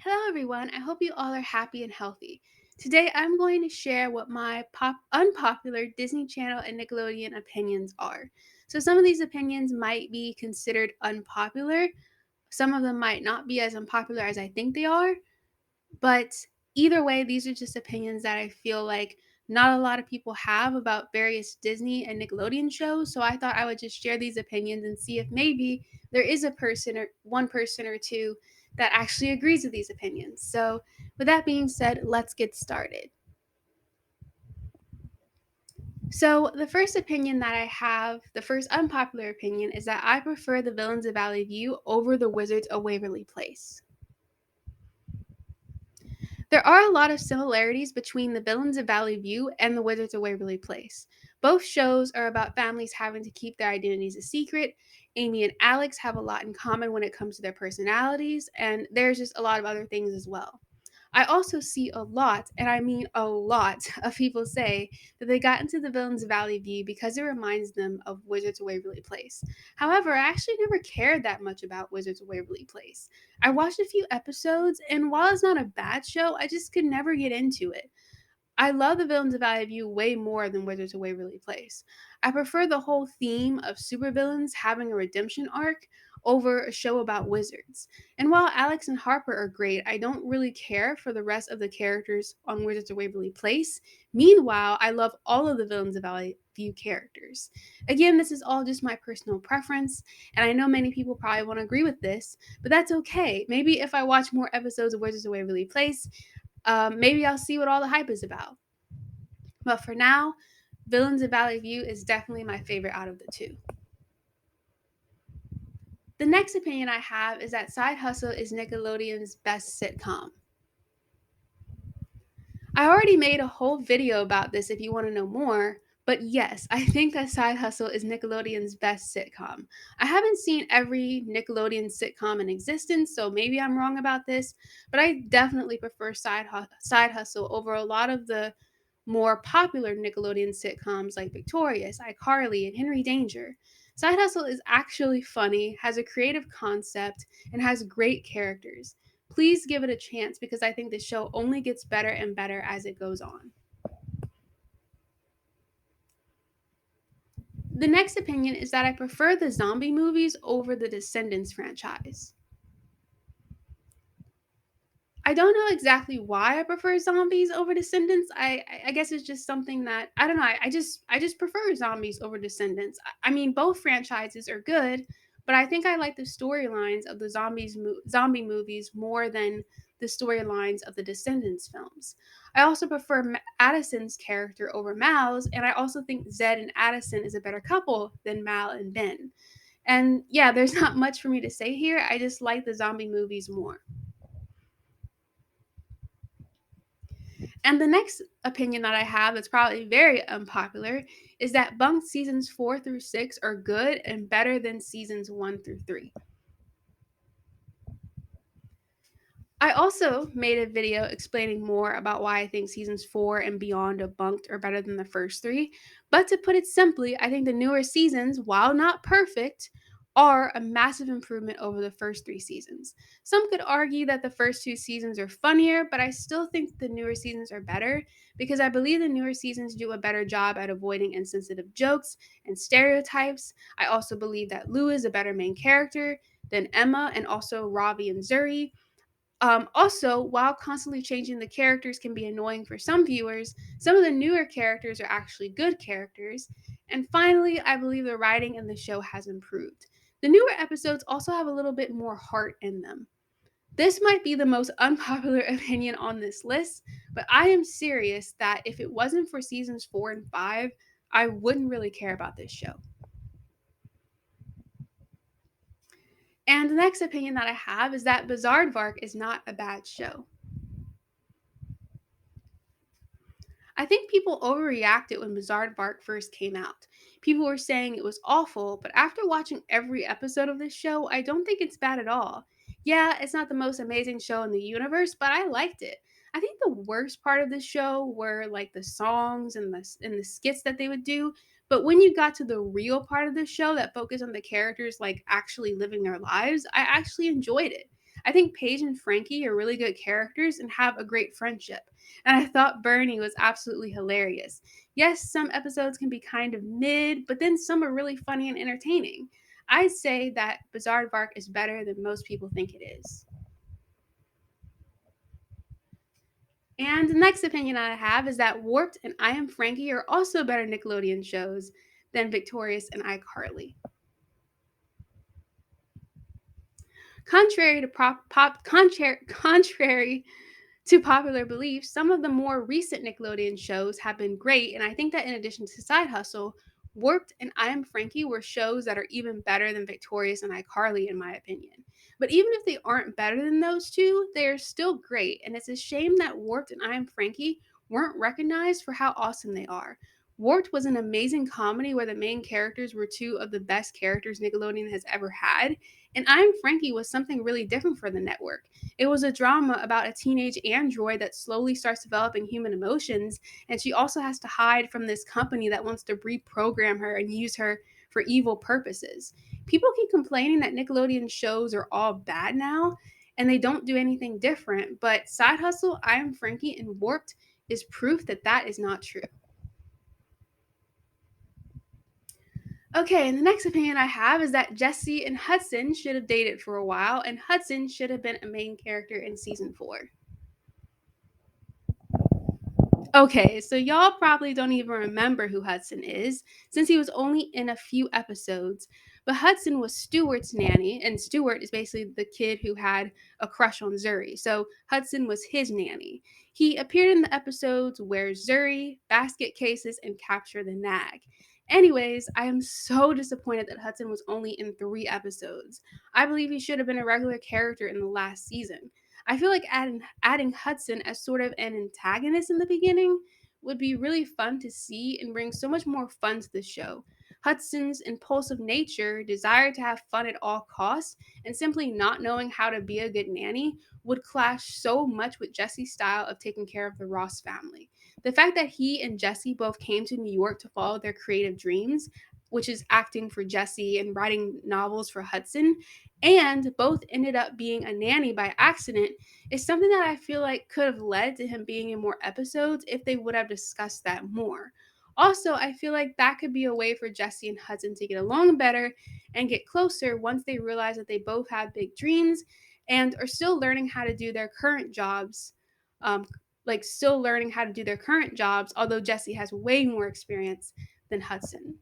Hello, everyone. I hope you all are happy and healthy. Today, I'm going to share what my unpopular Disney Channel and Nickelodeon opinions are. So, some of these opinions might be considered unpopular, some of them might not be as unpopular as I think they are, but either way, these are just opinions that I feel like not a lot of people have about various Disney and Nickelodeon shows. So I thought I would just share these opinions and see if maybe there is a person or one person or two that actually agrees with these opinions. So, with that being said, let's get started. So, the first opinion that I have, the first unpopular opinion, is that I prefer the Villains of Valley View over the Wizards of Waverly Place. There are a lot of similarities between the Villains of Valley View and the Wizards of Waverly Place. Both shows are about families having to keep their identities a secret. Amy and Alex have a lot in common when it comes to their personalities, and there's just a lot of other things as well. I also see a lot, and I mean a lot, of people say that they got into the Villains of Valley View because it reminds them of Wizards of Waverly Place. However, I actually never cared that much about Wizards of Waverly Place. I watched a few episodes, and while it's not a bad show, I just could never get into it. I love the Villains of Valley View way more than Wizards of Waverly Place. I prefer the whole theme of supervillains having a redemption arc over a show about wizards. And while Alex and Harper are great, I don't really care for the rest of the characters on Wizards of Waverly Place. Meanwhile, I love all of the Villains of Valley View characters. Again, this is all just my personal preference, and I know many people probably won't agree with this, but that's okay. Maybe if I watch more episodes of Wizards of Waverly Place, maybe I'll see what all the hype is about. But for now, Villains of Valley View is definitely my favorite out of the two. The next opinion I have is that Side Hustle is Nickelodeon's best sitcom. I already made a whole video about this if you want to know more, but yes, I think that Side Hustle is Nickelodeon's best sitcom. I haven't seen every Nickelodeon sitcom in existence, so maybe I'm wrong about this, but I definitely prefer Side Hustle over a lot of the more popular Nickelodeon sitcoms like Victorious, iCarly, and Henry Danger. Side Hustle is actually funny, has a creative concept, and has great characters. Please give it a chance because I think the show only gets better and better as it goes on. The next opinion is that I prefer the zombie movies over the Descendants franchise. I don't know exactly why I prefer zombies over Descendants. I guess it's just something that I don't know. I just prefer zombies over Descendants. I mean, both franchises are good, but I think I like the storylines of the zombie movies more than the storylines of the Descendants films. I also prefer Addison's character over Mal's, and I also think Zed and Addison is a better couple than Mal and Ben. And yeah, there's not much for me to say here. I just like the zombie movies more. And the next opinion that I have that's probably very unpopular is that BUNK'D seasons 4 through 6 are good and better than seasons 1 through 3. I also made a video explaining more about why I think seasons 4 and beyond of BUNK'D are better than the first 3. But to put it simply, I think the newer seasons, while not perfect, are a massive improvement over the first 3 seasons. Some could argue that the first 2 seasons are funnier, but I still think the newer seasons are better because I believe the newer seasons do a better job at avoiding insensitive jokes and stereotypes. I also believe that Lou is a better main character than Emma and also Ravi and Zuri. Also, while constantly changing the characters can be annoying for some viewers, some of the newer characters are actually good characters. And finally, I believe the writing in the show has improved. The newer episodes also have a little bit more heart in them. This might be the most unpopular opinion on this list, but I am serious that if it wasn't for seasons 4 and 5, I wouldn't really care about this show. And the next opinion that I have is that Bizaardvark is not a bad show. I think people overreacted when Bizaardvark first came out. People were saying it was awful, but after watching every episode of this show, I don't think it's bad at all. Yeah, it's not the most amazing show in the universe, but I liked it. I think the worst part of the show were like the songs and the skits that they would do. But when you got to the real part of the show that focused on the characters like actually living their lives, I actually enjoyed it. I think Paige and Frankie are really good characters and have a great friendship. And I thought Bernie was absolutely hilarious. Yes, some episodes can be kind of mid, but then some are really funny and entertaining. I'd say that Bizarre is better than most people think it is. And the next opinion I have is that Warped and I Am Frankie are also better Nickelodeon shows than Victorious and iCarly. Contrary to contrary to popular belief, some of the more recent Nickelodeon shows have been great, and I think that in addition to Side Hustle, Warped and I Am Frankie were shows that are even better than Victorious and iCarly, in my opinion. But even if they aren't better than those two, they're still great, and it's a shame that Warped and I Am Frankie weren't recognized for how awesome they are. Warped was an amazing comedy where the main characters were two of the best characters Nickelodeon has ever had, and I Am Frankie was something really different for the network. It was a drama about a teenage android that slowly starts developing human emotions, and she also has to hide from this company that wants to reprogram her and use her for evil purposes. People keep complaining that Nickelodeon shows are all bad now, and they don't do anything different, but Side Hustle, I Am Frankie, and Warped is proof that that is not true. Okay, and the next opinion I have is that Jesse and Hudson should have dated for a while, and Hudson should have been a main character in season 4. Okay, so y'all probably don't even remember who Hudson is, since he was only in a few episodes. But Hudson was Stewart's nanny, and Stewart is basically the kid who had a crush on Zuri. So Hudson was his nanny. He appeared in the episodes Where Zuri, Basket Cases, and Capture the Nag. Anyways, I am so disappointed that Hudson was only in 3 episodes. I believe he should have been a regular character in the last season. I feel like adding Hudson as sort of an antagonist in the beginning would be really fun to see and bring so much more fun to the show. Hudson's impulsive nature, desire to have fun at all costs, and simply not knowing how to be a good nanny would clash so much with Jesse's style of taking care of the Ross family. The fact that he and Jesse both came to New York to follow their creative dreams, which is acting for Jesse and writing novels for Hudson, and both ended up being a nanny by accident is something that I feel like could have led to him being in more episodes if they would have discussed that more. Also, I feel like that could be a way for Jesse and Hudson to get along better and get closer once they realize that they both have big dreams and are still learning how to do their current jobs. Still learning how to do their current jobs, although Jesse has way more experience than Hudson.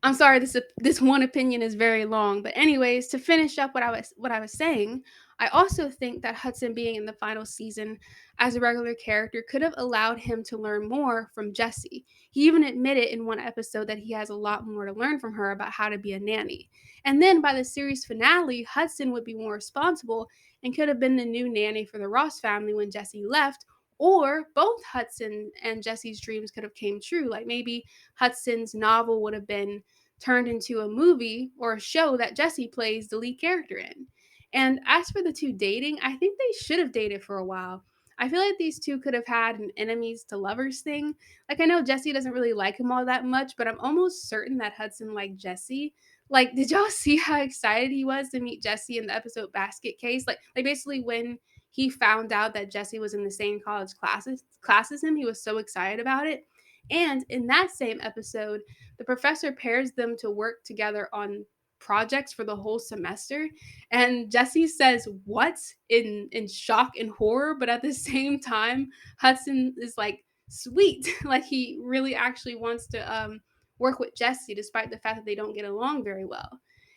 I'm sorry, this one opinion is very long, but anyways, to finish up what I was saying, I also think that Hudson being in the final season as a regular character could have allowed him to learn more from Jessie. He even admitted in one episode that he has a lot more to learn from her about how to be a nanny. And then by the series finale, Hudson would be more responsible and could have been the new nanny for the Ross family when Jessie left, or both Hudson and Jesse's dreams could have came true. Like maybe Hudson's novel would have been turned into a movie or a show that Jesse plays the lead character in. And as for the two dating, I think they should have dated for a while. I feel like these two could have had an enemies to lovers thing. Like, I know Jesse doesn't really like him all that much, but I'm almost certain that Hudson liked Jesse. Like, did y'all see how excited he was to meet Jesse in the episode Basket Case? Like basically when he found out that Jesse was in the same college class as him, he was so excited about it. And in that same episode, the professor pairs them to work together on projects for the whole semester, and Jesse says what in shock and horror, but at the same time Hudson is like sweet like he really actually wants to work with Jesse despite the fact that they don't get along very well.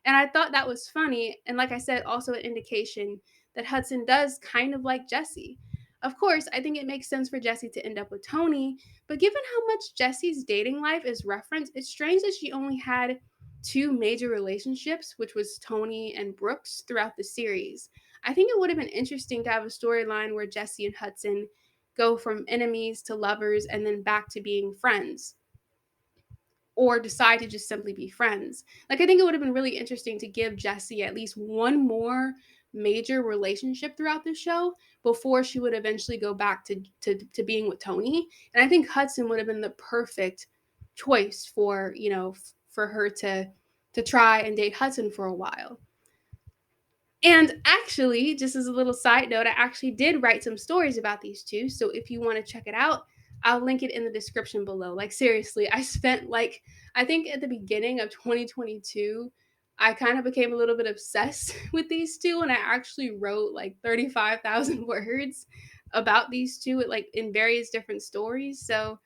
And I thought that was funny, and like I said, also an indication that Hudson does kind of like Jesse. Of course, I think it makes sense for Jesse to end up with Tony, but given how much Jesse's dating life is referenced, it's strange that she only had 2 major relationships, which was Tony and Brooks, throughout the series. I think it would have been interesting to have a storyline where Jesse and Hudson go from enemies to lovers and then back to being friends, or decide to just simply be friends. Like, I think it would have been really interesting to give Jessie at least one more major relationship throughout the show before she would eventually go back to being with Tony. And I think Hudson would have been the perfect choice for, for her to to try and date Hudson for a while. And actually, just as a little side note, I actually did write some stories about these two. So if you want to check it out, I'll link it in the description below. Like, seriously, I spent I think at the beginning of 2022, I kind of became a little bit obsessed with these two. And I actually wrote like 35,000 words about these two, in various different stories. So,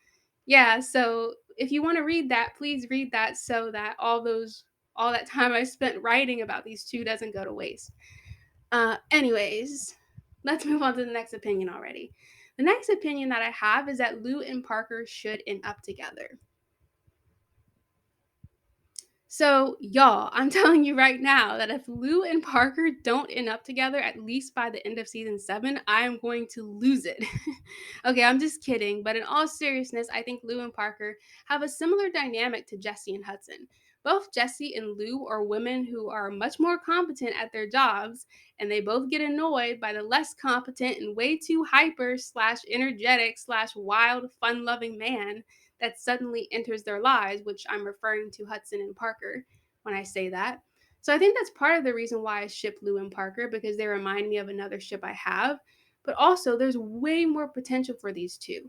yeah. So if you want to read that, please read that so that all that time I spent writing about these two doesn't go to waste. Anyways, let's move on to the next opinion already. The next opinion that I have is that Lou and Parker should end up together. So, y'all, I'm telling you right now that if Lou and Parker don't end up together, at least by the end of season 7, I am going to lose it. Okay, I'm just kidding, but in all seriousness, I think Lou and Parker have a similar dynamic to Jesse and Hudson. Both Jesse and Lou are women who are much more competent at their jobs, and they both get annoyed by the less competent and way too hyper slash energetic slash wild, fun loving man that suddenly enters their lives, which I'm referring to Hudson and Parker when I say that. So I think that's part of the reason why I ship Lou and Parker, because they remind me of another ship I have. But also, there's way more potential for these two.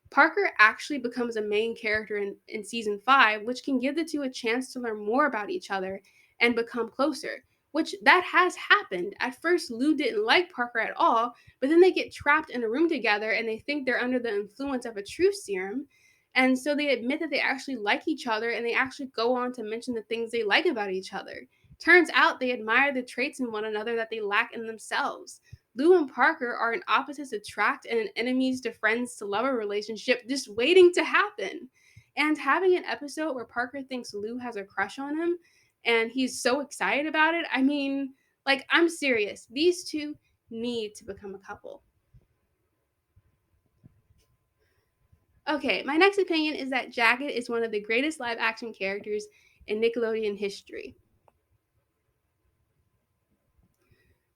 Parker actually becomes a main character in season 5, which can give the two a chance to learn more about each other and become closer, which that has happened. At first, Lou didn't like Parker at all, but then they get trapped in a room together and they think they're under the influence of a truth serum. And so they admit that they actually like each other and they actually go on to mention the things they like about each other. Turns out they admire the traits in one another that they lack in themselves. Lou and Parker are an opposites attract and an enemies to friends to lover relationship just waiting to happen. And having an episode where Parker thinks Lou has a crush on him and he's so excited about it, I mean, I'm serious. These two need to become a couple. Okay, my next opinion is that Jagged is one of the greatest live action characters in Nickelodeon history.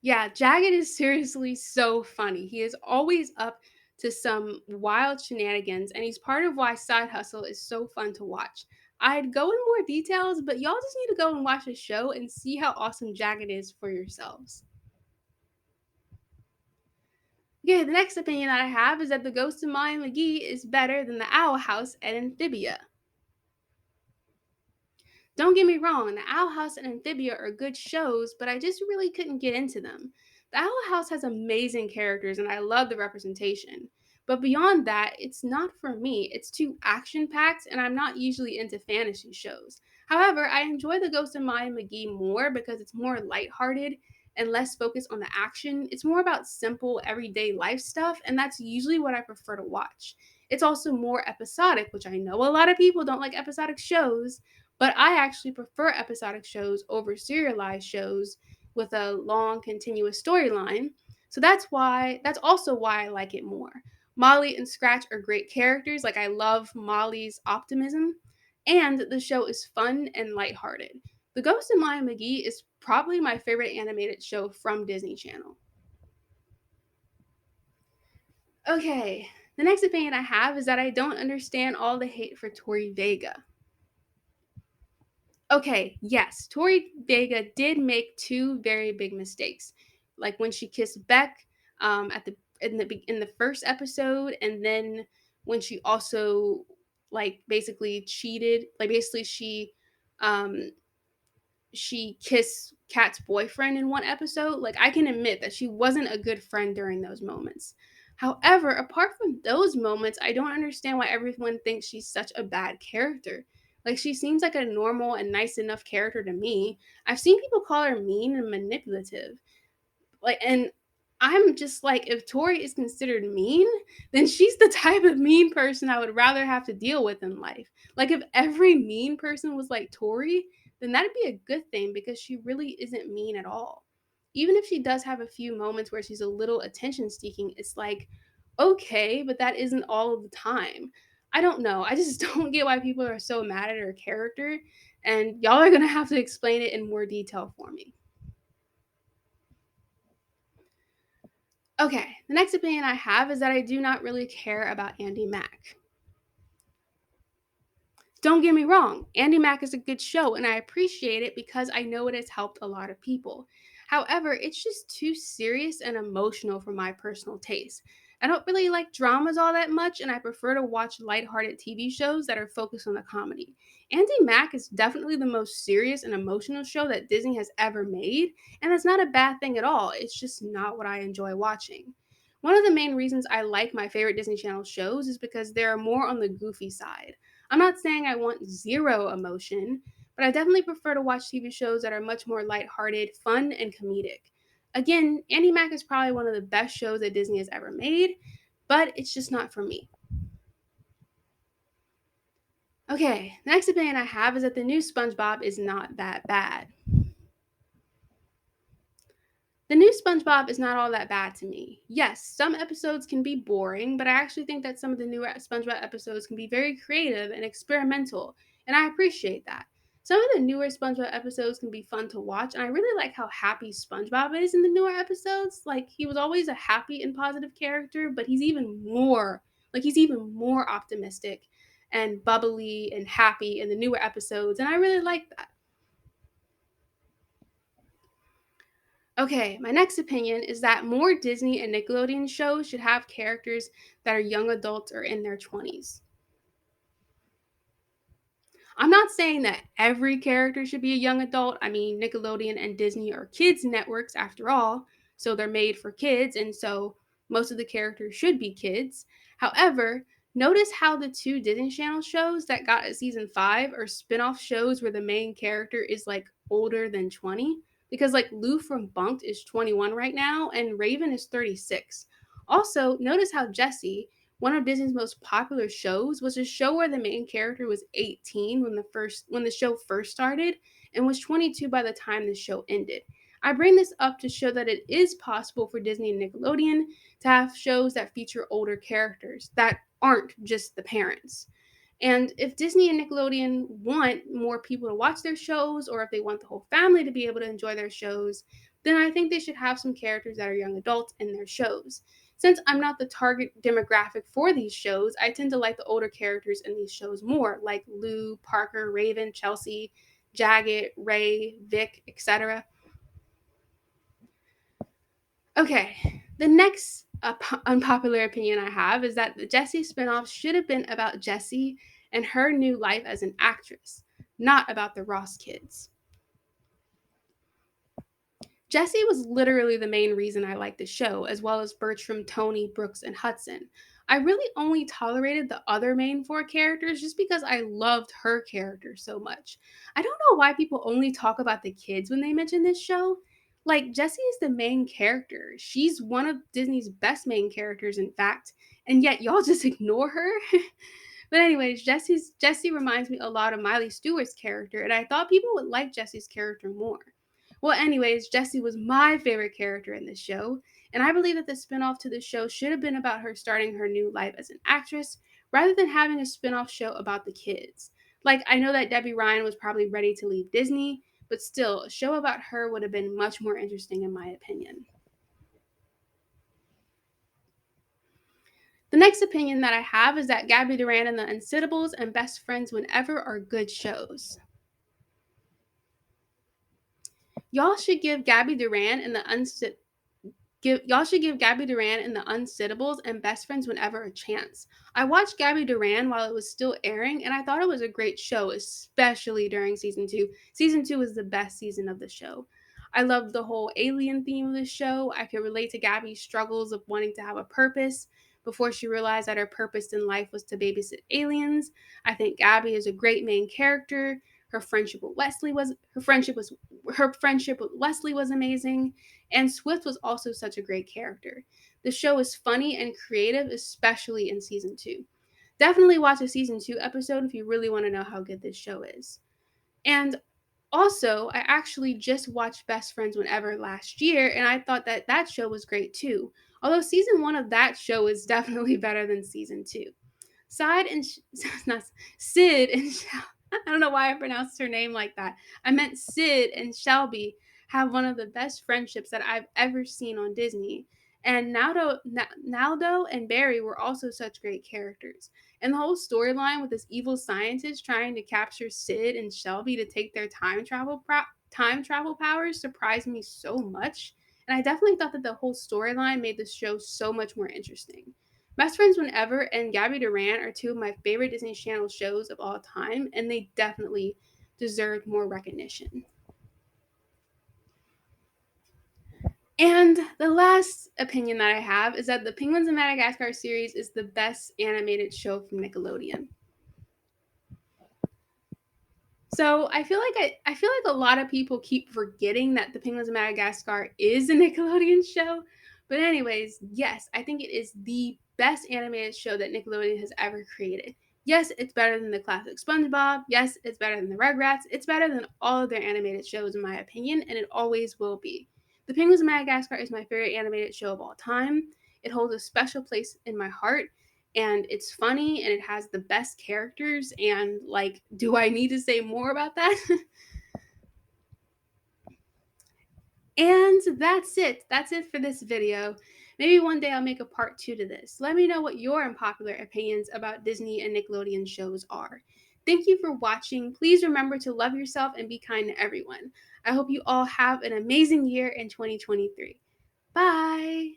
Yeah, Jagged is seriously so funny. He is always up to some wild shenanigans, and he's part of why Side Hustle is so fun to watch. I'd go in more details, but y'all just need to go and watch the show and see how awesome Jagged is for yourselves. Okay, the next opinion that I have is that the Ghost of Maya McGee is better than the Owl House and Amphibia. Don't get me wrong, the Owl House and Amphibia are good shows, but I just really couldn't get into them. The Owl House has amazing characters and I love the representation. But beyond that, it's not for me. It's too action packed and I'm not usually into fantasy shows. However, I enjoy The Ghost of Maya McGee more because it's more lighthearted and less focused on the action. It's more about simple, everyday life stuff, and that's usually what I prefer to watch. It's also more episodic, which I know a lot of people don't like episodic shows, but I actually prefer episodic shows over serialized shows with a long, continuous storyline. So that's also why I like it more. Molly and Scratch are great characters. I love Molly's optimism, and the show is fun and lighthearted. The Ghost of Maya McGee is probably my favorite animated show from Disney Channel. Okay, the next opinion I have is that I don't understand all the hate for Tori Vega. Okay, yes, Tori Vega did make two very big mistakes, like when she kissed Beck at the in the first episode, and then when she also basically cheated, basically um she kissed Kat's boyfriend in one episode. I can admit that she wasn't a good friend during those moments. However, apart from those moments, I don't understand why everyone thinks she's such a bad character. She seems like a normal and nice enough character to me. I've seen people call her mean and manipulative. And I'm just if Tori is considered mean, then she's the type of mean person I would rather have to deal with in life. If every mean person was like Tori, then that'd be a good thing because she really isn't mean at all. Even if she does have a few moments where she's a little attention seeking, it's okay, but that isn't all of the time. I don't know. I just don't get why people are so mad at her character, and y'all are gonna have to explain it in more detail for me. Okay, the next opinion I have is that I do not really care about Andy Mack. Don't get me wrong, Andy Mack is a good show and I appreciate it because I know it has helped a lot of people. However, it's just too serious and emotional for my personal taste. I don't really like dramas all that much and I prefer to watch lighthearted TV shows that are focused on the comedy. Andy Mack is definitely the most serious and emotional show that Disney has ever made, and that's not a bad thing at all. It's just not what I enjoy watching. One of the main reasons I like my favorite Disney Channel shows is because they're more on the goofy side. I'm not saying I want zero emotion, but I definitely prefer to watch TV shows that are much more lighthearted, fun, and comedic. Again, Andy Mack is probably one of the best shows that Disney has ever made, but it's just not for me. Okay, the next opinion I have is that the new SpongeBob is not that bad. The new SpongeBob is not all that bad to me. Yes, some episodes can be boring, but I actually think that some of the newer SpongeBob episodes can be very creative and experimental, and I appreciate that. Some of the newer SpongeBob episodes can be fun to watch, and I really like how happy SpongeBob is in the newer episodes. Like, he was always a happy and positive character, but he's even more optimistic and bubbly and happy in the newer episodes, and I really like that. Okay, my next opinion is that more Disney and Nickelodeon shows should have characters that are young adults or in their 20s. I'm not saying that every character should be a young adult. I mean, Nickelodeon and Disney are kids' networks after all, so they're made for kids, and so most of the characters should be kids. However, notice how the two Disney Channel shows that got a season 5 are spin off shows where the main character is like older than 20. Because, like, Lou from BUNK'D is 21 right now, and Raven is 36. Also, notice how Jessie, one of Disney's most popular shows, was a show where the main character was 18 when the show first started and was 22 by the time the show ended. I bring this up to show that it is possible for Disney and Nickelodeon to have shows that feature older characters that aren't just the parents. And if Disney and Nickelodeon want more people to watch their shows, or if they want the whole family to be able to enjoy their shows, then I think they should have some characters that are young adults in their shows. Since I'm not the target demographic for these shows, I tend to like the older characters in these shows more, like Lou, Parker, Raven, Chelsea, Jagged, Ray, Vic, etc. Okay, the next unpopular opinion I have is that the Jessie spinoff should have been about Jessie and her new life as an actress, not about the Ross kids. Jessie was literally the main reason I liked the show, as well as Bertram, Tony, Brooks, and Hudson. I really only tolerated the other main four characters just because I loved her character so much. I don't know why people only talk about the kids when they mention this show. Like, Jessie is the main character. She's one of Disney's best main characters, in fact, and yet y'all just ignore her. But anyways, Jessie reminds me a lot of Miley Stewart's character, and I thought people would like Jessie's character more. Well, anyways, Jessie was my favorite character in this show, and I believe that the spinoff to the show should have been about her starting her new life as an actress rather than having a spinoff show about the kids. Like, I know that Debbie Ryan was probably ready to leave Disney, but still, a show about her would have been much more interesting in my opinion. The next opinion that I have is that Gabby Duran and the Unsittables and Best Friends Whenever are good shows. Y'all should give Gabby Duran and the y'all should give Gabby Duran and the Unsittables and Best Friends Whenever a chance. I watched Gabby Duran while it was still airing, and I thought it was a great show, especially during season 2. Season 2 was the best season of the show. I loved the whole alien theme of the show. I could relate to Gabby's struggles of wanting to have a purpose before she realized that her purpose in life was to babysit aliens. I think Gabby is a great main character. Her friendship with Leslie was amazing, and Swift was also such a great character. The show is funny and creative, especially in season 2. Definitely watch a season 2 episode if you really want to know how good this show is. And also, I actually just watched Best Friends Whenever last year, and I thought that that show was great too. Although season 1 of that show is definitely better than season 2. Side and not Sid and I don't know why I pronounced her name like that. I meant Sid and Shelby have one of the best friendships that I've ever seen on Disney. And Naldo and Barry were also such great characters. And the whole storyline with this evil scientist trying to capture Sid and Shelby to take their time travel powers surprised me so much. And I definitely thought that the whole storyline made the show so much more interesting. Best Friends Whenever and Gabby Duran are two of my favorite Disney Channel shows of all time, and they definitely deserved more recognition. And the last opinion that I have is that the Penguins of Madagascar series is the best animated show from Nickelodeon. So I feel like a lot of people keep forgetting that the Penguins of Madagascar is a Nickelodeon show. But anyways, yes, I think it is the best animated show that Nickelodeon has ever created. Yes, it's better than the classic SpongeBob. Yes, it's better than the Rugrats. It's better than all of their animated shows in my opinion, and it always will be. The Penguins of Madagascar is my favorite animated show of all time. It holds a special place in my heart, and it's funny and it has the best characters, and like, do I need to say more about that? And that's it for this video. Maybe one day I'll make a part 2 to this. Let me know what your unpopular opinions about Disney and Nickelodeon shows are. Thank you for watching. Please remember to love yourself and be kind to everyone. I hope you all have an amazing year in 2023. Bye.